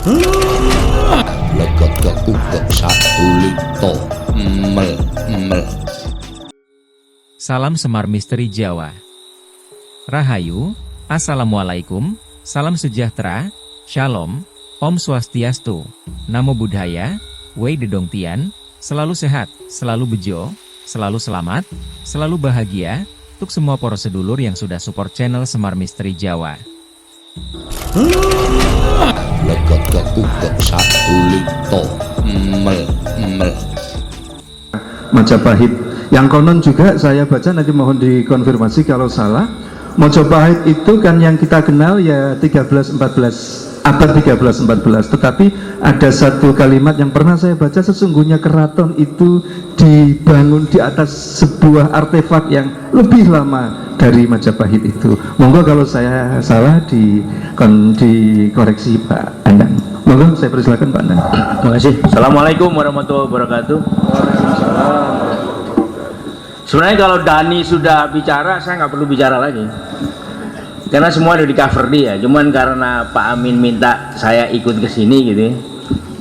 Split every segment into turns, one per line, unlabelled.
Legot keugek satu lito mel mel.
Salam Semar Misteri Jawa. Rahayu, Assalamualaikum, salam sejahtera, Shalom, Om Swastiastu, Namo Buddhaya, Wei Dedong Tian, selalu sehat, selalu bejo, selalu selamat, selalu bahagia, untuk semua poros sedulur yang sudah support channel Semar Misteri Jawa.
Legot keugek satu lito mel mel.
Majapahit yang konon juga saya baca, nanti mohon dikonfirmasi kalau salah. Majapahit itu kan yang kita kenal ya 13-14, abad 13-14, tetapi ada satu kalimat yang pernah saya baca, sesungguhnya keraton itu dibangun di atas sebuah artefak yang lebih lama dari Majapahit itu. Monggo kalau saya salah dikoreksi Pak Andan. Monggo saya persilakan Pak Andan.
Terima kasih. Assalamualaikum warahmatullahi wabarakatuh. Sebenarnya kalau Dani sudah bicara, saya nggak perlu bicara lagi, karena semua udah di cover dia. Cuman karena Pak Amin minta saya ikut ke sini gitu,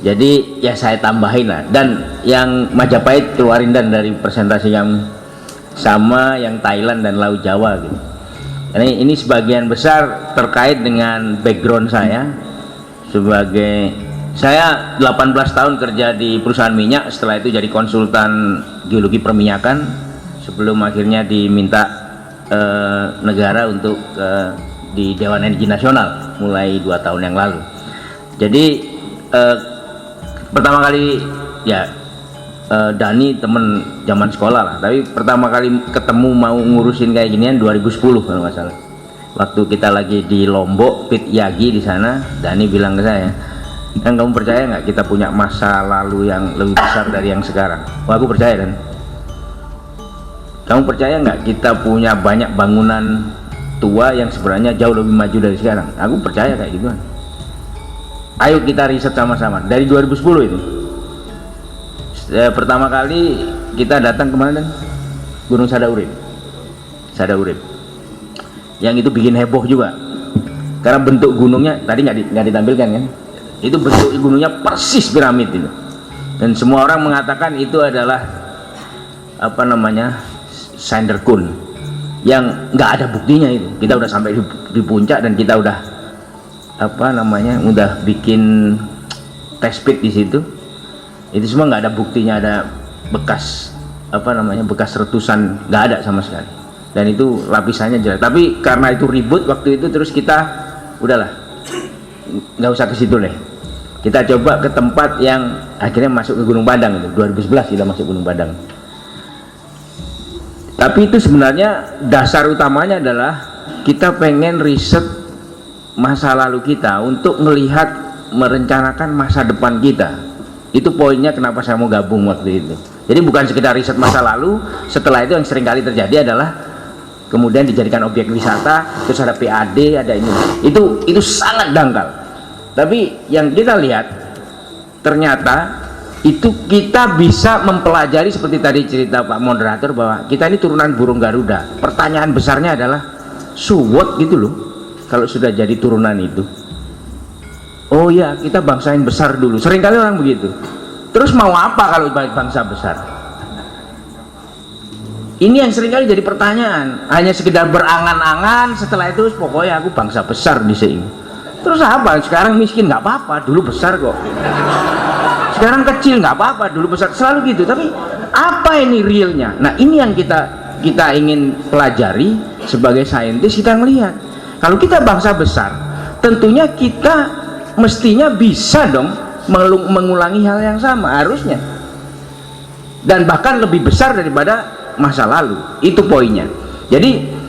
jadi ya saya tambahin lah. Dan yang Majapahit keluarin dan dari presentasi yang sama yang Thailand dan Laut Jawa gitu. Ini sebagian besar terkait dengan background saya. Saya 18 tahun kerja di perusahaan minyak, setelah itu jadi konsultan geologi perminyakan, sebelum akhirnya diminta negara untuk di Dewan Energi Nasional mulai 2 tahun yang lalu. Jadi pertama kali ya Dani temen zaman sekolah lah, tapi pertama kali ketemu mau ngurusin kayak ginian 2010 kalau nggak salah. Waktu kita lagi di Lombok, Pit Yagi di sana, Dani bilang ke saya, "Kan kamu percaya nggak kita punya masa lalu yang lebih besar dari yang sekarang?" Wah, aku percaya. Dan kamu percaya nggak kita punya banyak bangunan tua yang sebenarnya jauh lebih maju dari sekarang? Aku percaya kayak gitu. Ayo kita riset sama-sama. Dari 2010 itu pertama kali kita datang kemana dan Gunung Sadaurip, yang itu bikin heboh juga karena bentuk gunungnya tadi nggak ditampilkan kan, itu bentuk gunungnya persis piramid itu, dan semua orang mengatakan itu adalah apa namanya, Sanderkun, yang nggak ada buktinya. Itu kita udah sampai di puncak dan kita udah apa namanya, udah bikin test pit di situ, itu semua nggak ada buktinya, ada bekas apa namanya, bekas retusan, nggak ada sama sekali, dan itu lapisannya jelas. Tapi karena itu ribut waktu itu, terus kita udahlah nggak usah ke situ deh, kita coba ke tempat yang akhirnya masuk ke Gunung Padang. Itu 2011 kita masuk Gunung Padang. Tapi itu sebenarnya dasar utamanya adalah kita pengen riset masa lalu kita untuk melihat, merencanakan masa depan kita. Itu poinnya kenapa saya mau gabung waktu itu. Jadi bukan sekedar riset masa lalu, setelah itu yang sering kali terjadi adalah kemudian dijadikan objek wisata, terus ada PAD, ada ini. Itu sangat dangkal. Tapi yang kita lihat ternyata itu kita bisa mempelajari, seperti tadi cerita Pak moderator, bahwa kita ini turunan burung Garuda. Pertanyaan besarnya adalah so what gitu loh, kalau sudah jadi turunan itu. Oh ya, kita bangsa yang besar dulu, seringkali orang begitu. Terus mau apa kalau bangsa besar? Ini yang seringkali jadi pertanyaan, hanya sekedar berangan-angan, setelah itu pokoknya aku bangsa besar di sini. Terus apa? Sekarang miskin nggak apa-apa, dulu besar kok. Sekarang kecil nggak apa-apa, dulu besar, selalu gitu. Tapi apa ini realnya? Nah, ini yang kita ingin pelajari sebagai saintis. Kita melihat kalau kita bangsa besar, tentunya kita mestinya bisa dong mengulangi hal yang sama, harusnya, dan bahkan lebih besar daripada masa lalu. Itu poinnya. Jadi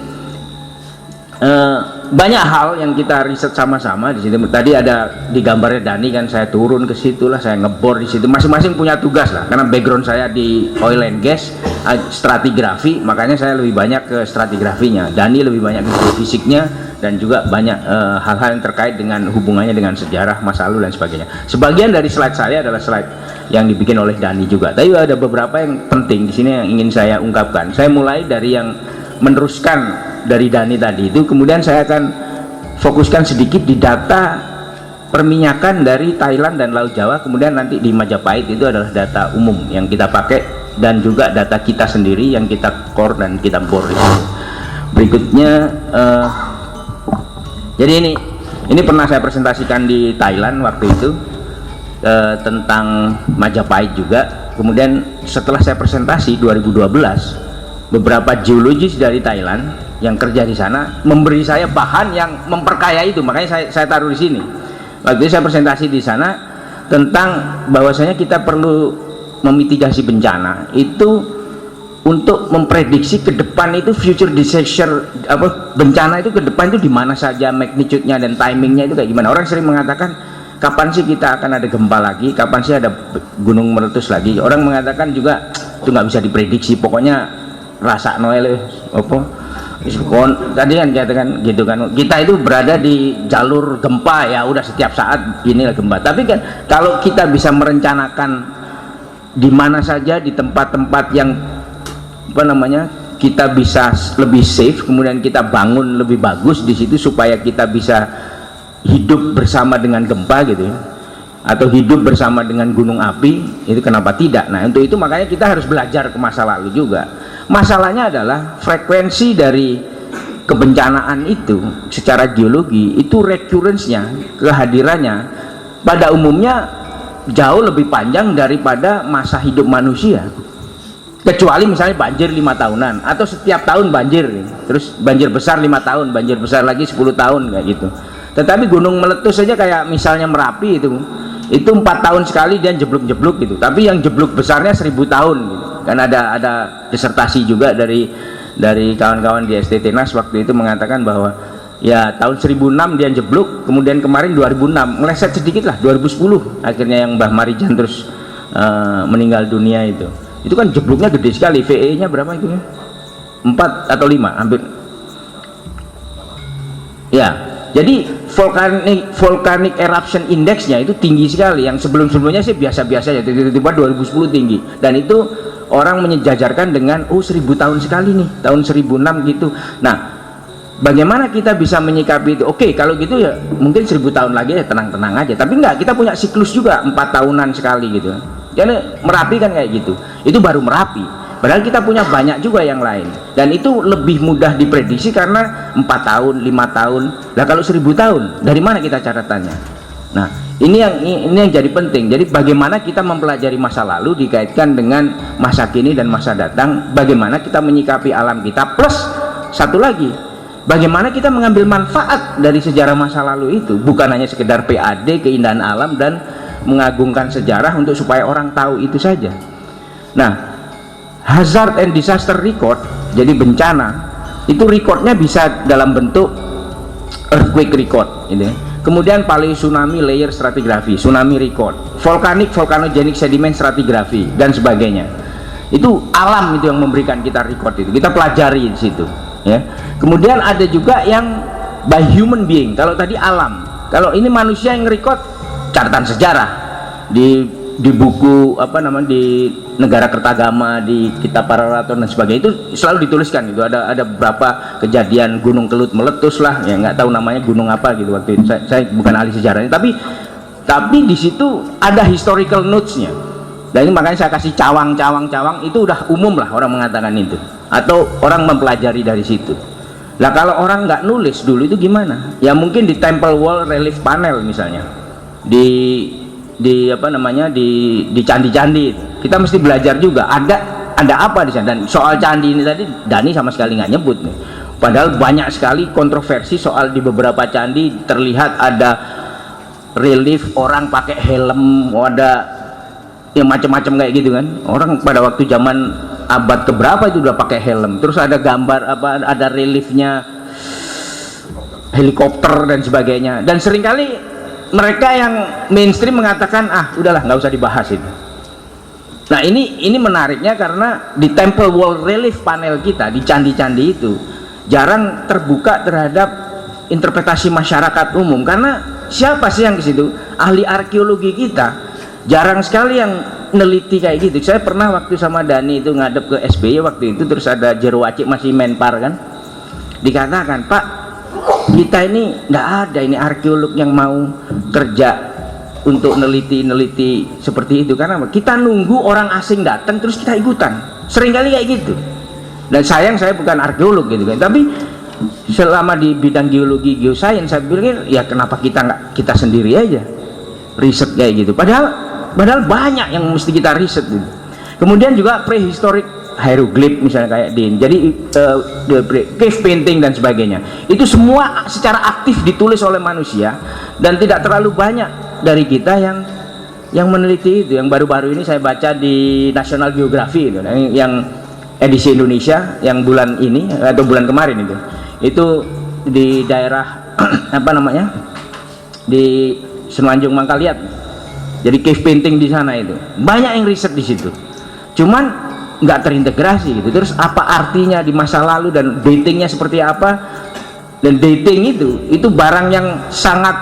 banyak hal yang kita riset sama-sama di situ. Tadi ada di gambarnya Dani kan, saya turun ke situ lah, saya ngebor di situ. Masing-masing punya tugas lah, karena background saya di oil and gas, stratigrafi, makanya saya lebih banyak ke stratigrafinya. Dani lebih banyak ke fisiknya, dan juga banyak hal-hal yang terkait dengan hubungannya dengan sejarah masa lalu dan sebagainya. Sebagian dari slide saya adalah slide yang dibikin oleh Dani juga, tapi ada beberapa yang penting di sini yang ingin saya ungkapkan. Saya mulai dari yang meneruskan dari Dani tadi itu, kemudian saya akan fokuskan sedikit di data perminyakan dari Thailand dan Laut Jawa, kemudian nanti di Majapahit itu adalah data umum yang kita pakai, dan juga data kita sendiri yang kita core dan kita bore. Berikutnya jadi ini pernah saya presentasikan di Thailand waktu itu tentang Majapahit juga. Kemudian setelah saya presentasi 2012, beberapa geologis dari Thailand yang kerja di sana memberi saya bahan yang memperkaya itu, makanya saya taruh di sini. Waktu itu saya presentasi di sana tentang bahwasanya kita perlu memitigasi bencana itu untuk memprediksi ke depan itu future disaster, bencana itu ke depan itu di mana saja, magnitude-nya dan timingnya itu kayak gimana. Orang sering mengatakan kapan sih kita akan ada gempa lagi, kapan sih ada gunung meletus lagi. Orang mengatakan juga itu nggak bisa diprediksi, pokoknya rasa noel apa tadi kan katakan gitu kan, kita itu berada di jalur gempa, ya udah setiap saat inilah gempa. Tapi kan kalau kita bisa merencanakan di mana saja, di tempat-tempat yang apa namanya kita bisa lebih safe, kemudian kita bangun lebih bagus di situ supaya kita bisa hidup bersama dengan gempa gitu ya, atau hidup bersama dengan gunung api, itu kenapa tidak. Nah untuk itu makanya kita harus belajar ke masa lalu juga. Masalahnya adalah frekuensi dari kebencanaan itu secara geologi itu recurrence-nya, kehadirannya pada umumnya jauh lebih panjang daripada masa hidup manusia, kecuali misalnya banjir 5 tahunan atau setiap tahun banjir, terus banjir besar 5 tahun, banjir besar lagi 10 tahun kayak gitu. Tetapi gunung meletus saja kayak misalnya Merapi itu 4 tahun sekali dia jeblok-jeblok gitu, tapi yang jeblok besarnya 1000 tahun gitu. Kan ada disertasi juga dari kawan-kawan di STT NAS waktu itu mengatakan bahwa ya tahun 1006 dia jeblok, kemudian kemarin 2006 meleset sedikit lah, 2010 akhirnya yang Mbah Marijan terus meninggal dunia itu kan jebloknya gede sekali. VE nya berapa itu ya, 4 atau 5 hampir ya. Jadi volcanic eruption indexnya itu tinggi sekali, yang sebelum-sebelumnya sih biasa-biasa ya, tiba-tiba 2010 tinggi, dan itu orang menyejajarkan dengan 1000 tahun sekali nih, tahun 1006 gitu. Nah bagaimana kita bisa menyikapi itu? Oke, kalau gitu ya mungkin 1000 tahun lagi ya tenang-tenang aja, tapi enggak, kita punya siklus juga 4 tahunan sekali gitu. Jadi Merapi kan kayak gitu, itu baru Merapi, padahal kita punya banyak juga yang lain, dan itu lebih mudah diprediksi karena 4 tahun, 5 tahun. Nah kalau 1000 tahun dari mana kita catatannya? Nah ini yang jadi penting. Jadi bagaimana kita mempelajari masa lalu dikaitkan dengan masa kini dan masa datang, bagaimana kita menyikapi alam kita, plus satu lagi, bagaimana kita mengambil manfaat dari sejarah masa lalu itu, bukan hanya sekedar PAD keindahan alam dan mengagungkan sejarah untuk supaya orang tahu itu saja. Nah hazard and disaster record, jadi bencana itu recordnya bisa dalam bentuk earthquake record ini, kemudian paleo tsunami layer stratigraphy, tsunami record, volcanogenik sediment stratigraphy dan sebagainya. Itu alam itu yang memberikan kita record, itu kita pelajari di situ ya. Kemudian ada juga yang by human being, kalau tadi alam, kalau ini manusia yang record, catatan sejarah di buku apa namanya, di Negara Kertagama, di Kitab Pararaton dan sebagainya, itu selalu dituliskan gitu. Ada beberapa kejadian gunung kelut meletus lah, ya nggak tahu namanya gunung apa gitu waktu itu. Saya bukan ahli sejarahnya, tapi di situ ada historical notes-nya. Dan ini makanya saya kasih cawang itu udah umum lah orang mengatakan itu, atau orang mempelajari dari situ. Lah kalau orang nggak nulis dulu itu gimana? Ya mungkin di temple wall relief panel misalnya, di apa namanya, di candi-candi kita mesti belajar juga ada apa di sana. Dan soal candi ini tadi Dani sama sekali nggak nyebut nih, padahal banyak sekali kontroversi soal di beberapa candi terlihat ada relief orang pakai helm, ada yang macam-macam kayak gitu kan. Orang pada waktu zaman abad keberapa itu udah pakai helm, terus ada gambar apa, ada reliefnya helikopter dan sebagainya. Dan seringkali mereka yang mainstream mengatakan udahlah nggak usah dibahas itu. Nah ini menariknya karena di temple wall relief panel kita di candi-candi itu jarang terbuka terhadap interpretasi masyarakat umum, karena siapa sih yang ke situ? Ahli arkeologi kita jarang sekali yang neliti kayak gitu. Saya pernah waktu sama Dani itu ngadep ke SBY waktu itu, terus ada Jero Wacik masih menpar kan, dikatakan, Pak kita ini nggak ada ini arkeolog yang mau kerja untuk neliti seperti itu. Karena kita nunggu orang asing datang terus kita ikutan, seringkali kayak gitu. Dan sayang saya bukan arkeolog gitu kan, tapi selama di bidang geologi geosains saya pikir ya kenapa kita sendiri aja riset kayak gitu, padahal banyak yang mesti kita riset gitu. Kemudian juga prehistoric hieroglyph misalnya kayak jadi cave painting dan sebagainya, itu semua secara aktif ditulis oleh manusia dan tidak terlalu banyak dari kita yang meneliti itu. Yang baru-baru ini saya baca di National Geographic itu, yang edisi Indonesia yang bulan ini atau bulan kemarin itu di daerah apa namanya, di Semenanjung Mangkaliat, jadi cave painting di sana itu banyak yang riset di situ, cuman nggak terintegrasi gitu. Terus apa artinya di masa lalu dan datingnya seperti apa, dan dating itu barang yang sangat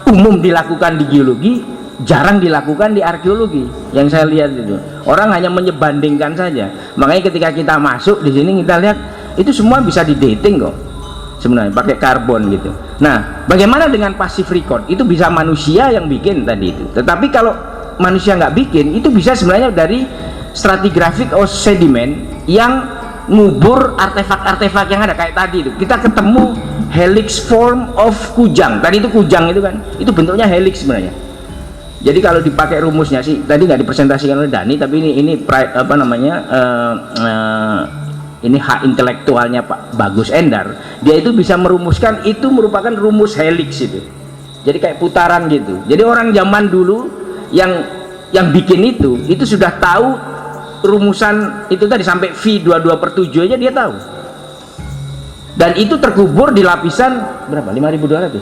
umum dilakukan di geologi, jarang dilakukan di arkeologi. Yang saya lihat itu orang hanya menyebandingkan saja. Makanya ketika kita masuk di sini kita lihat itu semua bisa di dating kok sebenarnya, pakai karbon gitu. Nah, bagaimana dengan passive record? Itu bisa manusia yang bikin tadi itu. Tetapi kalau manusia nggak bikin, itu bisa sebenarnya dari stratigraphic or sediment yang ngubur artefak-artefak yang ada kayak tadi itu. Kita ketemu helix form of kujang. Tadi itu kujang itu kan, itu bentuknya helix sebenarnya. Jadi kalau dipakai rumusnya sih, tadi nggak dipresentasikan oleh Dani, tapi ini apa namanya, ini hak intelektualnya Pak Bagus Endar. Dia itu bisa merumuskan, itu merupakan rumus helix itu. Jadi kayak putaran gitu. Jadi orang zaman dulu yang bikin itu sudah tahu rumusan itu tadi sampai V22/7 aja dia tahu. Dan itu terkubur di lapisan berapa? 5.200.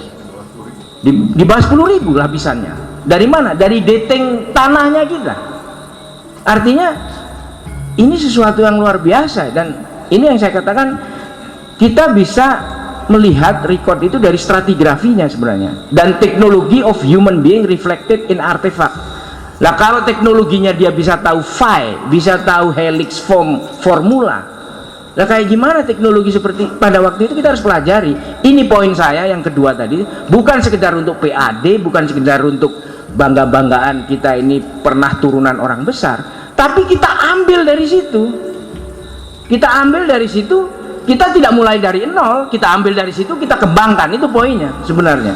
Di bawah 10.000 lapisannya. Dari mana? Dari dating tanahnya kita. Artinya ini sesuatu yang luar biasa, dan ini yang saya katakan kita bisa melihat record itu dari stratigrafinya sebenarnya, dan teknologi of human being reflected in artifact. Lah kalau teknologinya dia bisa tahu phi, bisa tahu helix form formula, lah kayak gimana teknologi seperti pada waktu itu kita harus pelajari. Ini poin saya yang kedua tadi, bukan sekedar untuk PAD, bukan sekedar untuk bangga-banggaan kita ini pernah turunan orang besar, tapi kita ambil dari situ. Kita ambil dari situ, kita tidak mulai dari nol, kita ambil dari situ, kita kembangkan. Itu poinnya sebenarnya.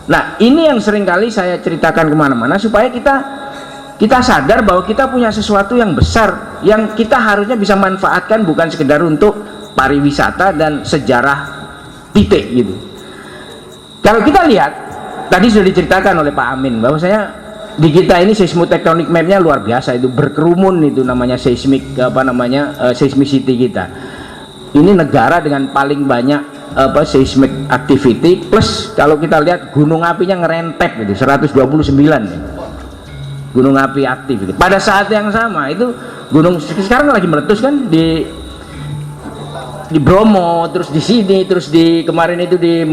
Nah, ini yang seringkali saya ceritakan kemana-mana supaya kita sadar bahwa kita punya sesuatu yang besar yang kita harusnya bisa manfaatkan, bukan sekedar untuk pariwisata dan sejarah titik gitu. Kalau kita lihat tadi sudah diceritakan oleh Pak Amin bahwasanya di kita ini seismotektonik mapnya luar biasa, itu berkerumun, itu namanya seismik apa namanya seismicity kita. Ini negara dengan paling banyak seismic activity, plus kalau kita lihat gunung apinya ngerentep itu 129 nih. Gunung api aktif itu. Pada saat yang sama itu gunung sekarang lagi meletus kan di Bromo, terus di sini, terus di kemarin itu di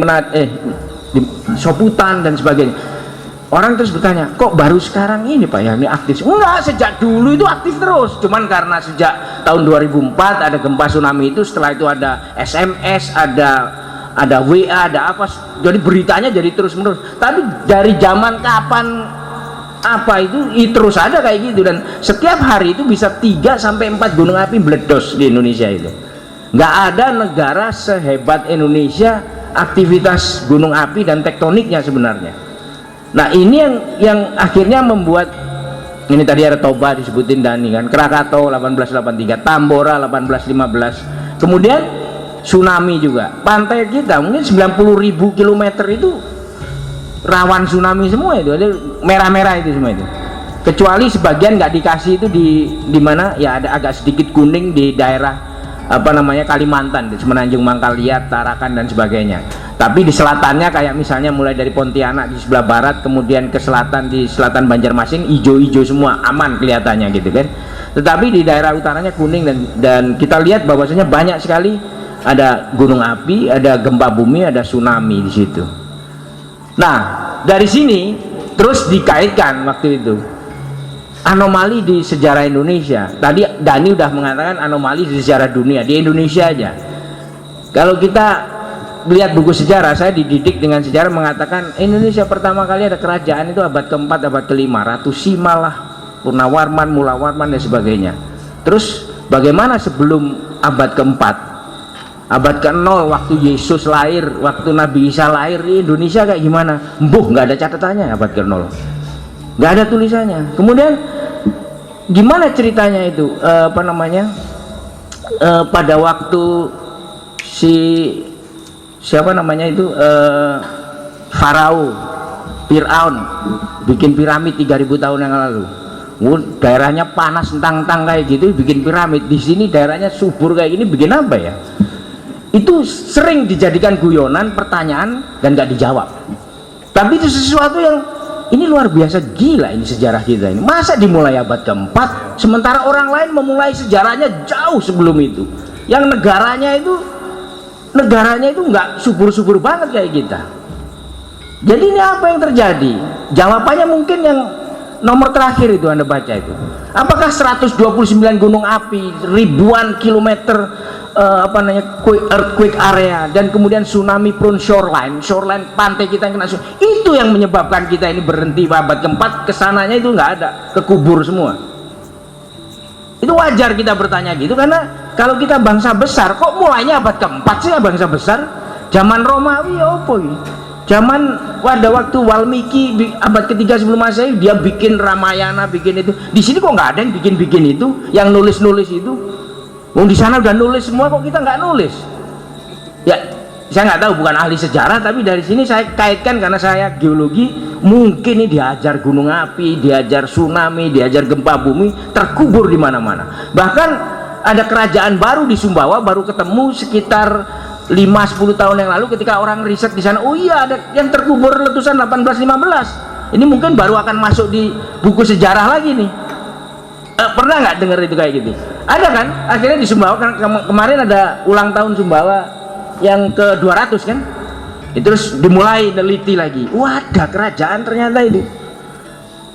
Soputan dan sebagainya. Orang terus bertanya, kok baru sekarang ini Pak ya ini aktif? Enggak, sejak dulu itu aktif terus. Cuman karena sejak tahun 2004 ada gempa tsunami itu, setelah itu ada SMS, ada WA, ada apa. Jadi beritanya jadi terus menerus. Tapi dari zaman kapan apa itu terus ada kayak gitu, dan setiap hari itu bisa 3 sampai 4 gunung api meledos di Indonesia itu. Nggak ada negara sehebat Indonesia aktivitas gunung api dan tektoniknya sebenarnya. Nah, ini yang akhirnya membuat ini tadi ada Toba disebutin Dani kan, Krakatau 1883, Tambora 1815, kemudian tsunami juga. Pantai kita mungkin 90.000 km itu rawan tsunami semua, itu ada merah-merah itu semua itu. Kecuali sebagian nggak dikasih itu di mana ya ada agak sedikit kuning di daerah apa namanya Kalimantan, di Semenanjung Mangkaliat, Tarakan dan sebagainya. Tapi di selatannya kayak misalnya mulai dari Pontianak di sebelah barat, kemudian ke selatan di selatan Banjarmasin hijau-hijau semua, aman kelihatannya gitu kan. Tetapi di daerah utaranya kuning, dan kita lihat bahwasanya banyak sekali ada gunung api, ada gempa bumi, ada tsunami di situ. Nah, dari sini terus dikaitkan waktu itu anomali di sejarah Indonesia. Tadi Dani udah mengatakan anomali di sejarah dunia, di Indonesia aja. Kalau kita lihat buku sejarah, saya dididik dengan sejarah mengatakan Indonesia pertama kali ada kerajaan itu abad keempat, abad kelima, Ratu Sima lah, Purnawarman, Mulawarman dan sebagainya. Terus bagaimana sebelum abad keempat, abad ke-0 waktu Yesus lahir, waktu Nabi Isa lahir di Indonesia kayak gimana? Nggak ada catatannya abad ke-0, nggak ada tulisannya. Kemudian gimana ceritanya itu, pada waktu siapa namanya itu, Farao Fir'aun bikin piramid 3000 tahun yang lalu. Daerahnya panas tentang kayak gitu, bikin piramid. Di sini daerahnya subur kayak gini, bikin apa ya? Itu sering dijadikan guyonan, pertanyaan, dan nggak dijawab. Tapi itu sesuatu yang ini luar biasa, gila ini sejarah kita ini. Masa dimulai abad keempat, sementara orang lain memulai sejarahnya jauh sebelum itu. Yang negaranya itu nggak subur-subur banget kayak kita. Jadi ini apa yang terjadi? Jawabannya mungkin yang nomor terakhir itu Anda baca itu. Apakah 129 gunung api, ribuan kilometer earthquake area, dan kemudian tsunami prone shoreline pantai kita yang kena itu yang menyebabkan kita ini berhenti abad keempat, kesananya itu nggak ada, kekubur semua. Itu wajar kita bertanya gitu, karena kalau kita bangsa besar, kok mulainya abad keempat sih bangsa besar? Zaman Romawi ya apa ini? Zaman pada waktu Walmiki abad ketiga sebelum Masehi, dia bikin Ramayana, bikin itu. Di sini kok nggak ada yang bikin itu, yang nulis itu. Di sana udah nulis semua, kok kita nggak nulis? Ya, saya nggak tahu, bukan ahli sejarah, tapi dari sini saya kaitkan karena saya geologi. Mungkin ini diajar gunung api, diajar tsunami, diajar gempa bumi, terkubur di mana-mana. Bahkan ada kerajaan baru di Sumbawa, baru ketemu sekitar 5-10 tahun yang lalu ketika orang riset di sana. Oh iya, ada yang terkubur letusan 1815. Ini mungkin baru akan masuk di buku sejarah lagi nih. Pernah nggak dengar itu kayak gitu? Ada kan? Akhirnya di Sumbawa kemarin ada ulang tahun Sumbawa yang ke-200 kan? Terus dimulai neliti lagi. Wah, ada kerajaan ternyata itu.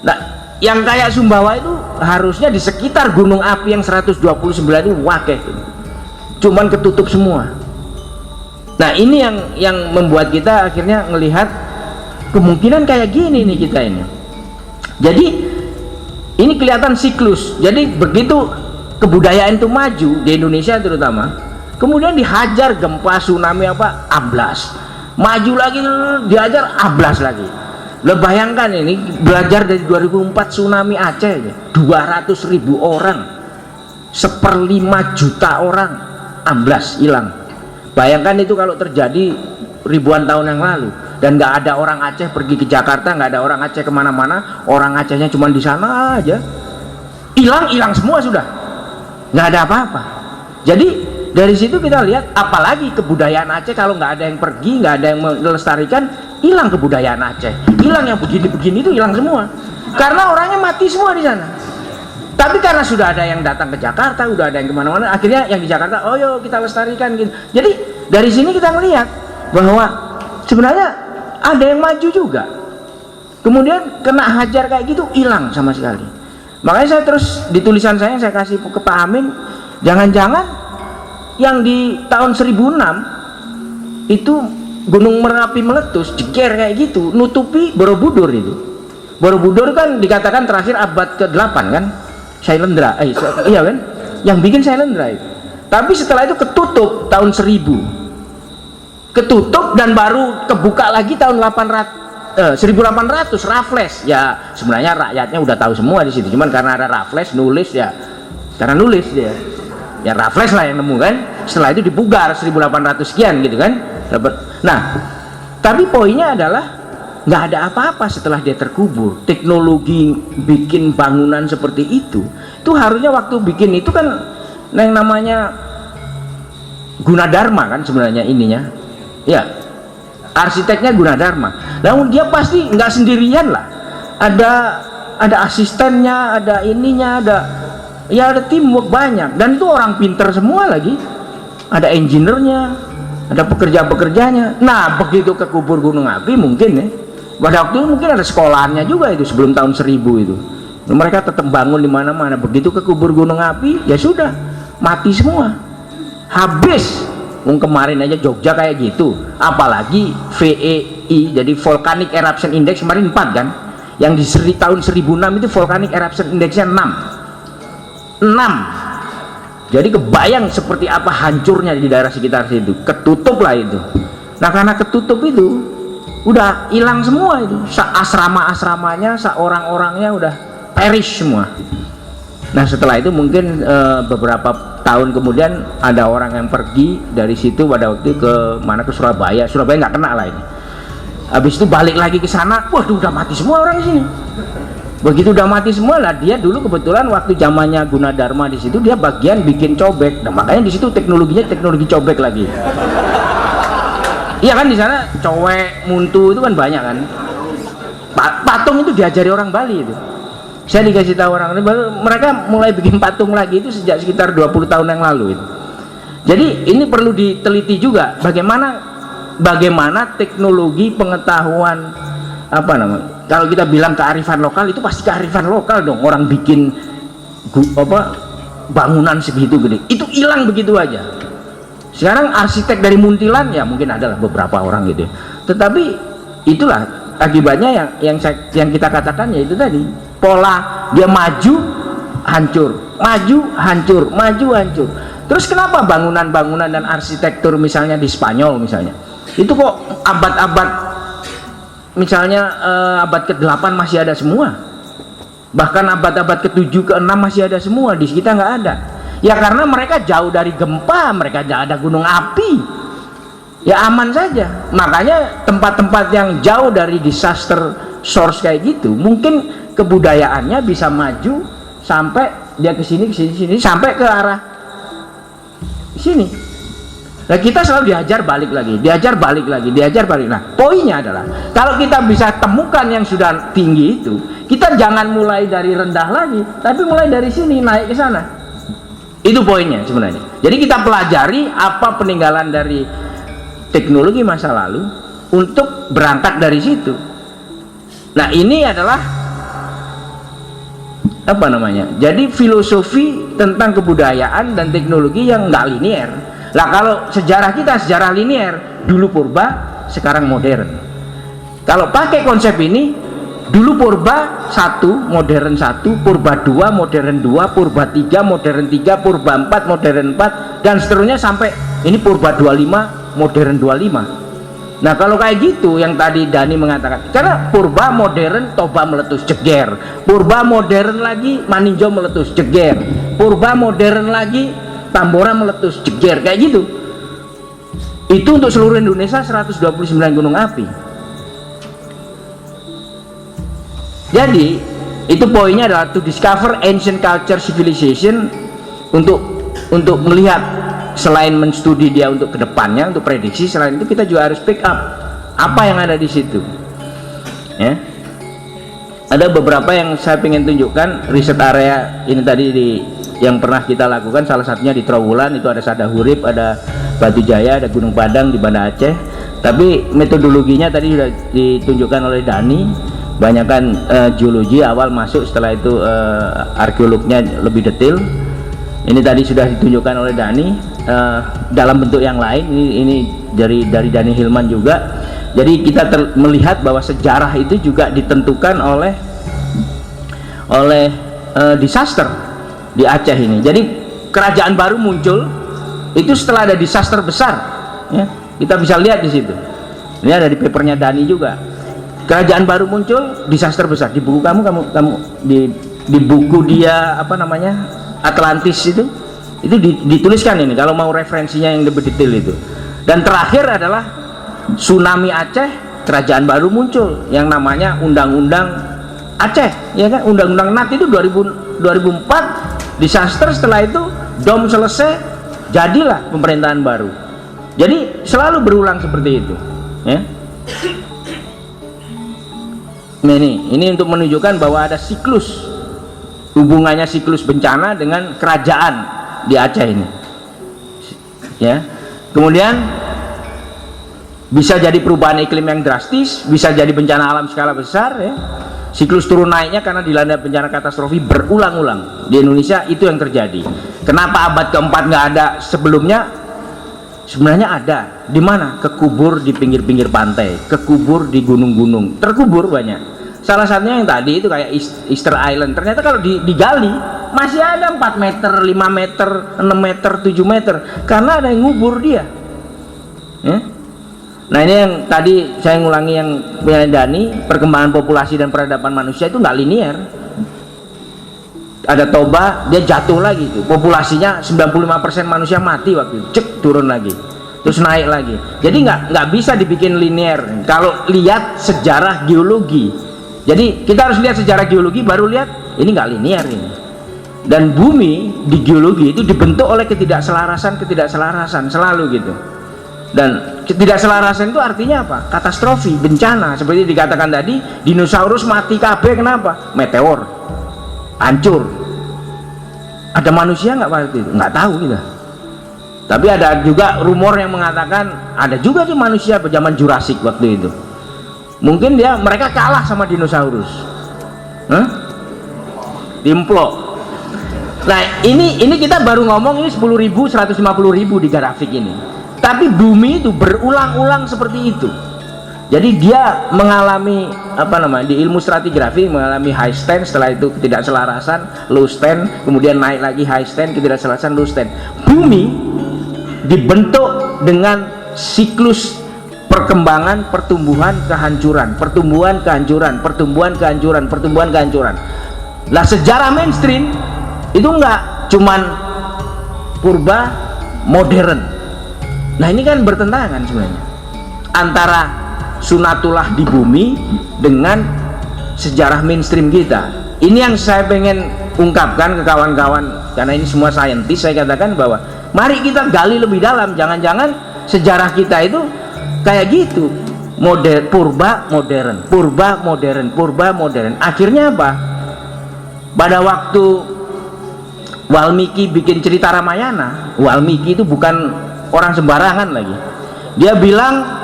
Nah, yang kayak Sumbawa itu harusnya di sekitar gunung api yang 129 itu wakeh. Cuman ketutup semua. Nah, ini yang membuat kita akhirnya melihat kemungkinan kayak gini nih kita ini. Jadi ini kelihatan siklus. Jadi begitu kebudayaan itu maju di Indonesia terutama, kemudian dihajar gempa, tsunami amblas, maju lagi dihajar amblas lagi. Lo bayangkan ini belajar dari 2004 tsunami Aceh aja, 200.000 orang, 1/5 juta orang amblas hilang. Bayangkan itu kalau terjadi ribuan tahun yang lalu, dan nggak ada orang Aceh pergi ke Jakarta, nggak ada orang Aceh kemana-mana, orang Acehnya cuma di sana aja, hilang semua sudah, nggak ada apa-apa. Jadi dari situ kita lihat, apalagi kebudayaan Aceh kalau nggak ada yang pergi, nggak ada yang melestarikan, hilang kebudayaan Aceh, hilang yang begini-begini itu hilang semua, karena orangnya mati semua di sana. Tapi karena sudah ada yang datang ke Jakarta, udah ada yang kemana-mana, akhirnya yang di Jakarta, oh yuk kita lestarikan gitu. Jadi dari sini kita melihat bahwa sebenarnya ada yang maju juga, kemudian kena hajar kayak gitu, hilang sama sekali. Makanya saya terus di tulisan saya kasih ke Pak Amin, jangan-jangan yang di tahun 1006 itu Gunung Merapi meletus, jeger kayak gitu, nutupi Borobudur itu. Borobudur kan dikatakan terakhir abad ke-8 kan, Sailendra, iya kan, yang bikin Sailendra itu. Tapi setelah itu ketutup tahun 1000, ketutup dan baru kebuka lagi tahun 1800 Raffles. Ya sebenarnya rakyatnya udah tahu semua di situ, cuman karena ada Raffles nulis ya, karena nulis dia, ya Raffles lah yang nemu kan. Setelah itu dipugar 1800 sekian gitu kan. Nah, tapi poinnya adalah nggak ada apa-apa setelah dia terkubur. Teknologi bikin bangunan seperti itu harusnya waktu bikin itu kan yang namanya Gunadarma kan sebenarnya ininya, ya arsiteknya Gunadarma. Namun dia pasti nggak sendirian lah, ada asistennya, ada ininya, ada teamwork banyak, dan itu orang pinter semua lagi, ada engineer-nya, ada pekerja-pekerjanya. Nah begitu kekubur gunung api mungkin ya, pada waktu itu mungkin ada sekolahannya juga itu sebelum tahun 1000 itu. Mereka tetap bangun di mana-mana. Begitu kekubur gunung api, ya sudah mati semua, habis Kemarin aja Jogja kayak gitu, apalagi VEI, jadi Volcanic Eruption Index kemarin 4 kan, yang di tahun 1006 itu Volcanic Eruption Indexnya 6. Jadi kebayang seperti apa hancurnya di daerah sekitar situ, ketutup lah itu. Nah karena ketutup itu udah hilang semua itu, asrama-asramanya, orang-orangnya udah perish semua. Nah setelah itu mungkin beberapa tahun kemudian ada orang yang pergi dari situ pada waktu ke mana, ke Surabaya nggak kena lah ini. Habis itu balik lagi ke sana, waduh udah mati semua orang di sini. Begitu udah mati semua lah, dia dulu kebetulan waktu zamannya Gunadarma di situ dia bagian bikin cobek. Nah makanya di situ teknologinya teknologi cobek lagi. Iya kan, di sana cowek muntu itu kan banyak kan. Patung itu diajari orang Bali itu. Saya dikasih tahu orang ini, mereka mulai bikin patung lagi itu sejak sekitar 20 tahun yang lalu itu. Jadi ini perlu diteliti juga bagaimana teknologi pengetahuan apa namanya. Kalau kita bilang kearifan lokal itu pasti kearifan lokal dong. Orang bikin bangunan segitu gede, itu hilang begitu aja. Sekarang arsitek dari Muntilan ya mungkin adalah beberapa orang gitu ya. Tetapi itulah akibatnya yang kita katakan ya itu tadi, pola dia maju hancur, maju hancur, maju hancur. Terus kenapa bangunan-bangunan dan arsitektur misalnya di Spanyol misalnya itu kok abad-abad misalnya abad ke-8 masih ada semua, bahkan abad-abad ke-7 ke-6 masih ada semua, di kita nggak ada. Ya karena mereka jauh dari gempa, mereka nggak ada gunung api, ya aman saja. Makanya tempat-tempat yang jauh dari disaster source kayak gitu mungkin kebudayaannya bisa maju sampai dia ke sini sampai ke arah sini. Nah kita selalu diajar balik lagi. Nah poinnya adalah kalau kita bisa temukan yang sudah tinggi itu, kita jangan mulai dari rendah lagi, tapi mulai dari sini naik ke sana. Itu poinnya sebenarnya. Jadi kita pelajari apa peninggalan dari teknologi masa lalu untuk berangkat dari situ. Nah ini adalah apa namanya? Jadi filosofi tentang kebudayaan dan teknologi yang nggak linear. Lah kalau sejarah kita sejarah linear, dulu purba, sekarang modern. Kalau pakai konsep ini, dulu purba 1, modern 1, purba 2, modern 2, purba 3, modern 3, purba 4, modern 4, dan seterusnya sampai ini purba 25, modern 25. Nah kalau kayak gitu yang tadi Dani mengatakan, karena purba modern Toba meletus jeger, purba modern lagi Maninjau meletus jeger, purba modern lagi Tambora meletus jeger, kayak gitu. Itu untuk seluruh Indonesia 129 gunung api. Jadi itu poinnya adalah to discover ancient culture civilization, untuk melihat selain menstudi dia untuk kedepannya, untuk prediksi, selain itu kita juga harus pick up apa yang ada di situ. Ya, ada beberapa yang saya ingin tunjukkan riset area ini tadi yang pernah kita lakukan, salah satunya di Trowulan itu ada Sadahurip, ada Batu Jaya, ada Gunung Padang di Banda Aceh. Tapi metodologinya tadi sudah ditunjukkan oleh Dani, banyakkan geologi awal masuk, setelah itu arkeolognya lebih detail. Ini tadi sudah ditunjukkan oleh Dani dalam bentuk yang lain. Ini dari Dani Hilman juga. Jadi kita melihat bahwa sejarah itu juga ditentukan oleh disaster di Aceh ini. Jadi kerajaan baru muncul itu setelah ada disaster besar, ya. Kita bisa lihat di situ. Ini ada di papernya Dani juga. Kerajaan baru muncul, disaster besar. Di buku kamu di buku dia apa namanya, Atlantis itu dituliskan ini kalau mau referensinya yang lebih detail itu. Dan terakhir adalah tsunami Aceh, kerajaan baru muncul yang namanya Undang-Undang Aceh, ya kan? Undang-Undang NAT itu 2004. Disaster, setelah itu DOM selesai, jadilah pemerintahan baru. Jadi selalu berulang seperti itu, ya. Nah, ini untuk menunjukkan bahwa ada siklus, hubungannya siklus bencana dengan kerajaan di Aceh ini, ya. Kemudian bisa jadi perubahan iklim yang drastis, bisa jadi bencana alam skala besar, ya. Siklus turun naiknya karena dilanda bencana katastrofi berulang-ulang di Indonesia, itu yang terjadi. Kenapa abad keempat nggak ada sebelumnya? Sebenarnya ada. Di mana? Kekubur di pinggir-pinggir pantai, kekubur di gunung-gunung, terkubur banyak. Salah satunya yang tadi itu kayak Easter Island. Ternyata kalau digali masih ada 4 meter, 5 meter, 6 meter, 7 meter, karena ada yang ngubur dia. Ya? Nah ini yang tadi saya ngulangi yang punya Dani, perkembangan populasi dan peradaban manusia itu nggak linear. Ada Toba, dia jatuh lagi tuh. Populasinya 95% manusia mati waktu itu, cek turun lagi, terus naik lagi. Jadi nggak bisa dibikin linear. Kalau lihat sejarah geologi, jadi kita harus lihat sejarah geologi baru lihat ini nggak linear ini. Dan bumi di geologi itu dibentuk oleh ketidakselarasan selalu gitu. Dan ketidakselarasan itu artinya apa? Katastrofi, bencana. Seperti dikatakan tadi, dinosaurus mati kabeh, kenapa? Meteor hancur. Ada manusia nggak waktu itu? Nggak tahu kita. Tapi ada juga rumor yang mengatakan ada juga sih manusia pada zaman Jurassic waktu itu. Mungkin mereka kalah sama dinosaurus. Timplok. Nah ini kita baru ngomong ini 10.000, 150.000 di grafik ini. Tapi bumi itu berulang-ulang seperti itu. Jadi dia mengalami di ilmu stratigrafi mengalami high stand, setelah itu ketidakselarasan, low stand, kemudian naik lagi high stand, ketidakselarasan, low stand. Bumi dibentuk dengan siklus perkembangan, pertumbuhan, kehancuran, pertumbuhan, kehancuran, pertumbuhan, kehancuran, pertumbuhan, kehancuran. Nah sejarah mainstream itu enggak cuman purba, modern. Nah ini kan bertentangan sebenarnya antara sunatullah di bumi dengan sejarah mainstream kita. Ini yang saya pengen ungkapkan ke kawan-kawan, karena ini semua saintis. Saya katakan bahwa mari kita gali lebih dalam. Jangan-jangan sejarah kita itu kayak gitu, purba modern, purba modern, purba modern. Akhirnya apa? Pada waktu Walmiki bikin cerita Ramayana, Walmiki itu bukan orang sembarangan lagi. Dia bilang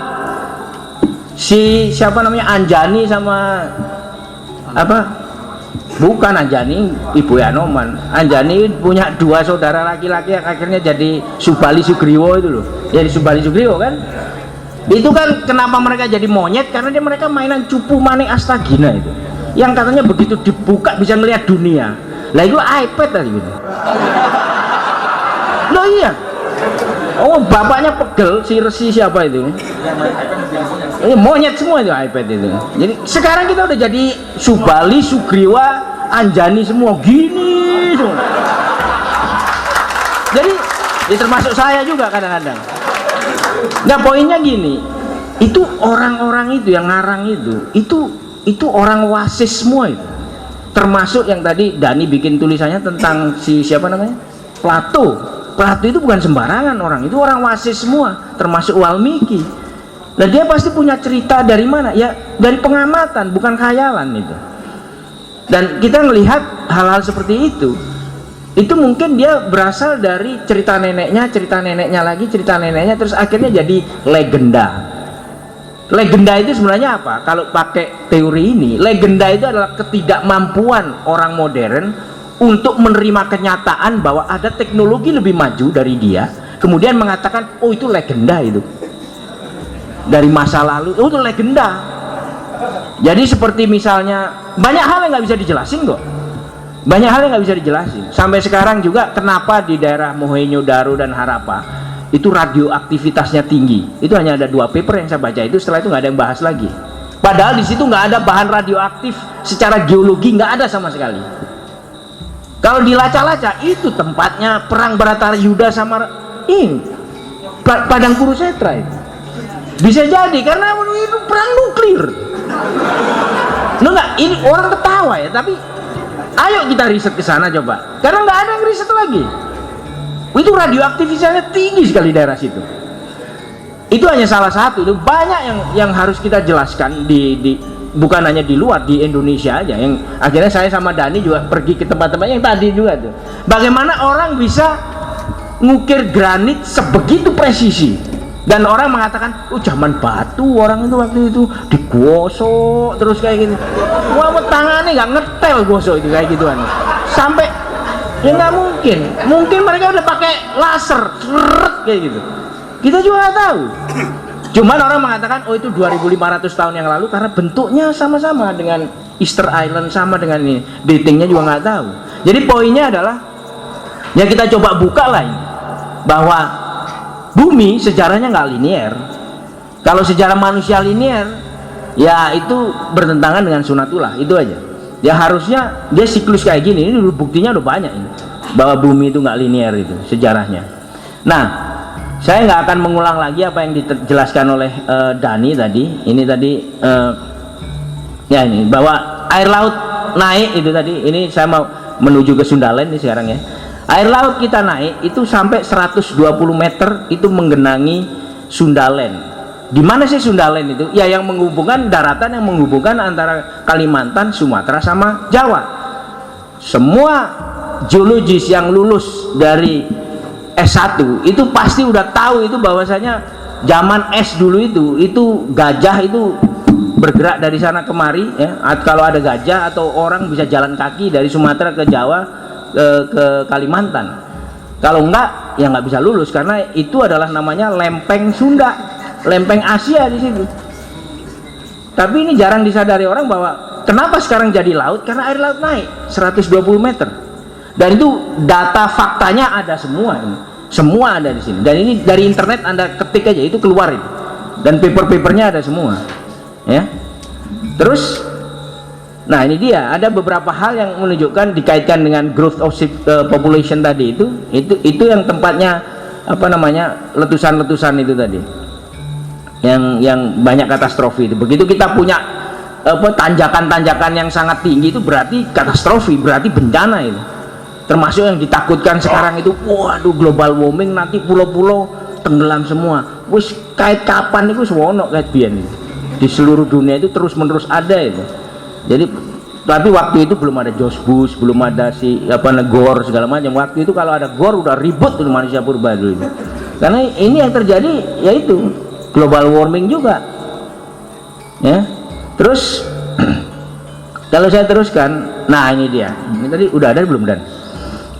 Anjani sama bukan Anjani, Ibu Yanoman. Anjani punya 2 saudara laki-laki yang akhirnya jadi Subali Sugriwo itu loh. Jadi Subali Sugriwo kan. Itu kan kenapa mereka jadi monyet, karena mereka mainan cupu manik astagina itu. Yang katanya begitu dibuka bisa ngelihat dunia. Lah itu iPad tadi gitu. Loh iya. Oh bapaknya pegel, si Resi siapa itu? Ini monyet semua itu iPad itu. Jadi sekarang kita udah jadi Subali, Sugriwa, Anjani semua gini semua. Jadi ya termasuk saya juga kadang-kadang. Nah poinnya gini, itu orang-orang itu yang ngarang itu orang wasis semua itu. Termasuk yang tadi Dani bikin tulisannya tentang Plato. Plato itu bukan sembarangan orang, itu orang wasis semua, termasuk Walmiki. Nah dia pasti punya cerita dari mana? Ya dari pengamatan, bukan khayalan itu. Dan kita melihat hal-hal seperti itu mungkin dia berasal dari cerita neneknya lagi, cerita neneknya, terus akhirnya jadi legenda. Legenda itu sebenarnya apa? Kalau pakai teori ini, legenda itu adalah ketidakmampuan orang modern untuk menerima kenyataan bahwa ada teknologi lebih maju dari dia, kemudian mengatakan, oh itu legenda itu dari masa lalu, oh itu legenda. Jadi seperti misalnya banyak hal yang nggak bisa dijelasin kok, banyak hal yang nggak bisa dijelasin. Sampai sekarang juga kenapa di daerah Mohenjo-daro dan Harappa itu radioaktivitasnya tinggi, itu hanya ada 2 paper yang saya baca itu, setelah itu nggak ada yang bahas lagi. Padahal di situ nggak ada bahan radioaktif secara geologi, nggak ada sama sekali. Kalau dilaca-laca itu tempatnya perang Bharatayuda sama Padang Kurusetra itu. Bisa jadi karena itu perang nuklir. Enggak, ini orang ketawa ya, tapi ayo kita riset ke sana coba. Karena nggak ada yang riset lagi. Itu radioaktivitasnya tinggi sekali daerah situ. Itu hanya salah satu. Itu banyak yang harus kita jelaskan bukan hanya di luar, di Indonesia aja. Yang akhirnya saya sama Dani juga pergi ke tempat-tempat yang tadi juga tuh. Bagaimana orang bisa ngukir granit sebegitu presisi, dan orang mengatakan, oh zaman batu orang itu waktu itu digosok terus kayak gitu. Wah tangannya nggak ngetel gosok itu kayak gituan. Sampai ya nggak mungkin. Mungkin mereka udah pakai laser, kayak gitu. Kita juga nggak tahu. Cuman orang mengatakan, oh itu 2.500 tahun yang lalu karena bentuknya sama-sama dengan Easter Island, sama dengan ini. Datingnya juga nggak tahu. Jadi poinnya adalah, ya kita coba buka lah ini, bahwa bumi sejarahnya nggak linear. Kalau sejarah manusia linear, ya itu bertentangan dengan sunatullah, itu aja. Ya harusnya dia siklus kayak gini. Ini buktinya udah banyak ini, bahwa bumi itu nggak linear itu sejarahnya. Nah, saya nggak akan mengulang lagi apa yang dijelaskan oleh Dani tadi. Ini tadi ya ini bahwa air laut naik itu tadi. Ini saya mau menuju ke Sundalen nih sekarang ya. Air laut kita naik itu sampai 120 meter itu menggenangi Sundalen. Di mana sih Sundalen itu? Ya yang menghubungkan daratan yang menghubungkan antara Kalimantan, Sumatera sama Jawa. Semua geologis yang lulus dari S1 itu pasti udah tahu itu bahwasanya zaman es dulu itu gajah itu bergerak dari sana kemari ya. Kalau ada gajah atau orang bisa jalan kaki dari Sumatera ke Jawa ke Kalimantan. Kalau enggak ya nggak bisa lulus karena itu adalah namanya lempeng Sunda, lempeng Asia di situ. Tapi ini jarang disadari orang bahwa kenapa sekarang jadi laut, karena air laut naik 120 meter. Dan itu data faktanya ada semua ini. Semua ada di sini. Dan ini dari internet Anda ketik aja itu keluar ini. Dan paper-papernya ada semua. Ya. Terus nah ini dia, ada beberapa hal yang menunjukkan dikaitkan dengan growth of population tadi itu yang tempatnya apa namanya? letusan-letusan itu tadi. Yang banyak katastrofi itu. Begitu kita punya tanjakan-tanjakan yang sangat tinggi itu berarti katastrofi, berarti bencana itu. Termasuk yang ditakutkan sekarang itu, waduh global warming nanti pulau-pulau tenggelam semua. Wis kait kapan itu sewono kait biyen itu. Di seluruh dunia itu terus-menerus ada itu. Jadi tapi waktu itu belum ada George Bush, belum ada si Gore segala macam. Waktu itu kalau ada Gore udah ribut tuh manusia purba dulu itu. Karena ini yang terjadi yaitu global warming juga. Ya. Terus kalau saya teruskan, nah ini dia. Ini tadi udah ada belum Dan?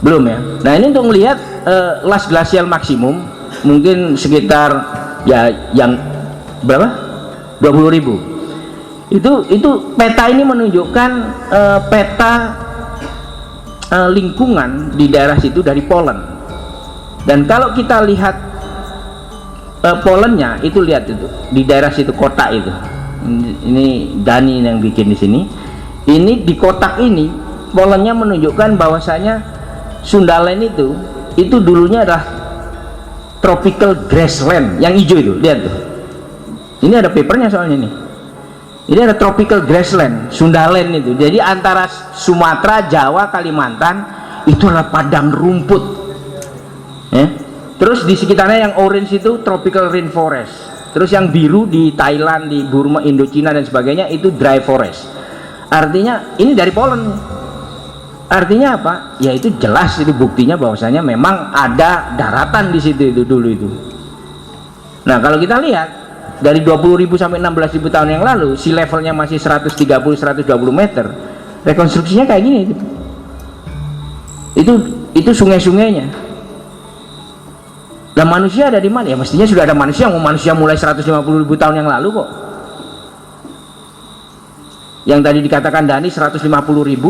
Belum ya. Nah ini untuk melihat last glacial maksimum mungkin sekitar ya yang berapa? 20.000. Itu peta ini menunjukkan peta lingkungan di daerah situ dari Poland. Dan kalau kita lihat Polandnya itu, lihat itu di daerah situ kota itu. Ini Dani yang bikin di sini. Ini di kotak ini Polandnya menunjukkan bahwasanya Sundalen itu dulunya adalah tropical grassland yang hijau itu, lihat tuh. Ini ada papernya soalnya nih. Ini ada tropical grassland Sundalen itu. Jadi antara Sumatera, Jawa, Kalimantan itu adalah padang rumput. Ya. Terus di sekitarnya yang orange itu tropical rainforest. Terus yang biru di Thailand, di Burma, Indochina dan sebagainya itu dry forest. Artinya ini dari Poland. Artinya apa? Ya itu jelas, itu buktinya bahwasanya memang ada daratan di situ itu dulu itu. Nah kalau kita lihat dari 20.000 sampai 16.000 tahun yang lalu, sea levelnya masih 130-120 meter, rekonstruksinya kayak gini itu sungai-sungainya. Nah manusia ada di mana? Ya mestinya sudah ada manusia mulai 150.000 tahun yang lalu kok. Yang tadi dikatakan Dani 150.000